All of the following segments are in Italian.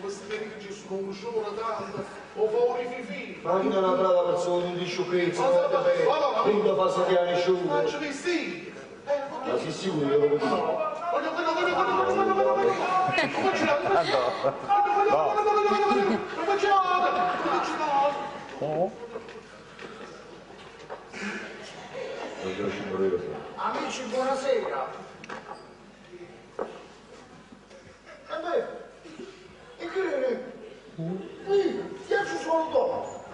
questi perici sono un show tanto, o fuori fifi. Ma anche una brava persona, un di sciocchezza, quando fa sapere show. Ma ci vestiti? Ma sei sicuro che lo dico? Amici, buonasera. E che ti solo dopo.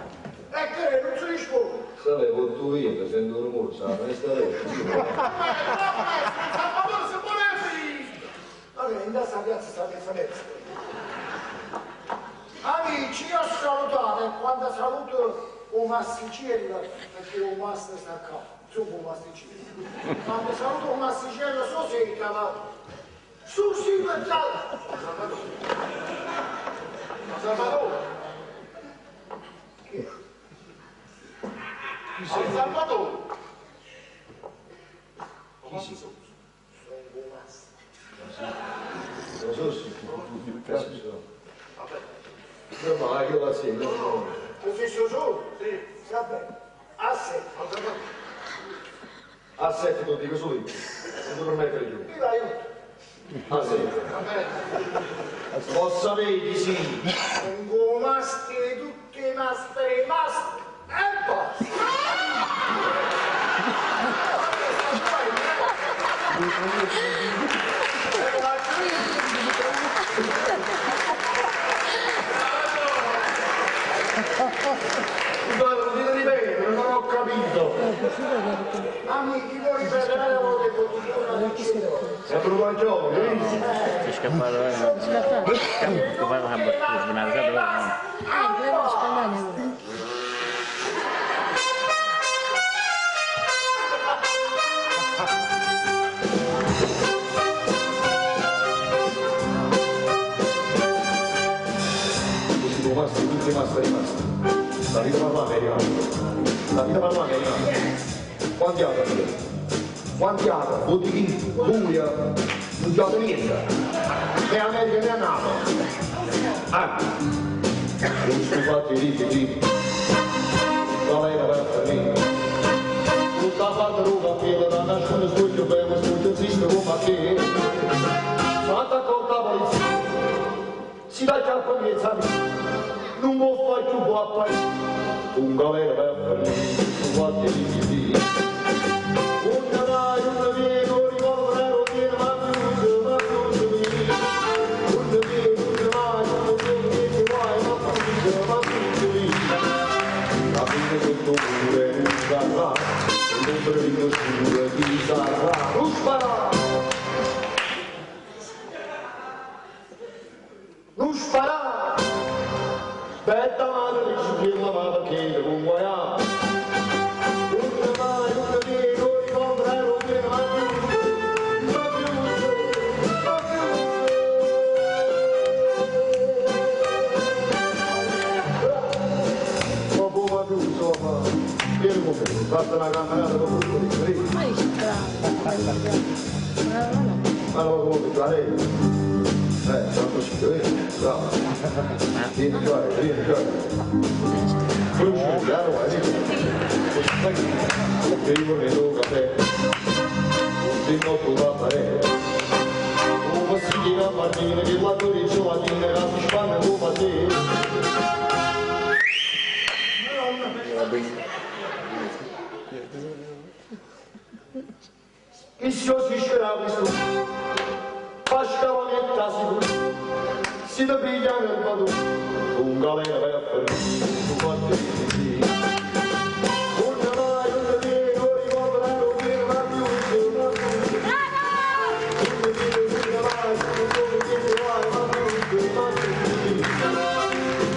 E che non si risponde. Sapevo tu via, sento un rumore, sa, ma sta Vabbè, in questa piazza sta differenza. Amici, io salutate e quando saluto un masticello, perché un master sta qua, insomma un masticello. Quando saluto un masticello so se cava. Su sì, guardate! Salvatore! Chi è? Chi sei? Salvatore! Chi si sono? Sono un buon master. Lo so, sì. Vabbè. Ma io la sento. Così su? Sì. Va bene. A sé. A sette lo dico solo io. Non dovrò mettere giù. Chi vai? A sette. Va bene. Lo sapevi, sì. Un buon master, tutti i master, e basta. Lo ripeto, non ho capito. Amici, voi ripeterete la volta che non succede. È proprio il gioco, È scappato, come ha battuto, sebenarnya doang. Gue mau sekolahnya. Tutti rimasti. La vita parlata è arrivata. La vita parlata è arrivata. Quanti altri? Quanti altri? Bottichini, buia, non chiede niente. Né America né NATO. Non si fatti ricchi, la lei va per me. Tutta parte ruga, piede da nascondere studio, bevo studio, esiste come te. Santa conta polizia, si dà già con i miei non può fare più buona un galera per me, un qualche di un canaio, un amico, rivolvere, tiene ma più, un amico, un canaio, un amico, ma più, la fine del tuo cuore non sarà, non prendo sicuro chi sarà, non spara! Non spara! Betta madre ci firma ma perché non guaiamo. Un mai, un amico, ricompra lo tiene ma più, ma più, ma più, insomma, vieni con me, fatta una camminata con tutto lì. Ma è strano. Ma non come tu, lei? Tanto ci vieni, bravo. Vieni qua, vieni qua. Chiaro, che io ne do caffè, un notte da parere. Un pastiglia mattina, che quando dice mattina, la si spanna come te. Che si osciscerà questo? Pascava che tasi si da piglia nel vado, un galera vai a fare, un quanto di un mai, un amico, rivolvere, un vino, ma più, un amico,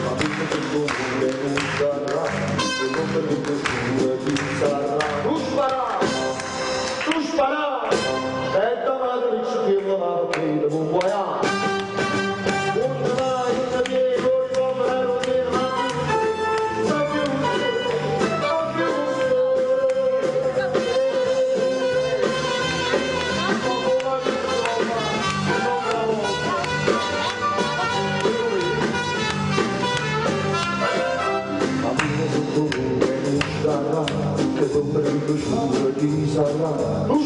ma vita che comune non sarà, che non per il nessuno ti sarà, tu spara, e da madre ci firma ma perché non guaiamo. Un mai, un amico, rivolvere, un vino, ma più, prosciutto di salame.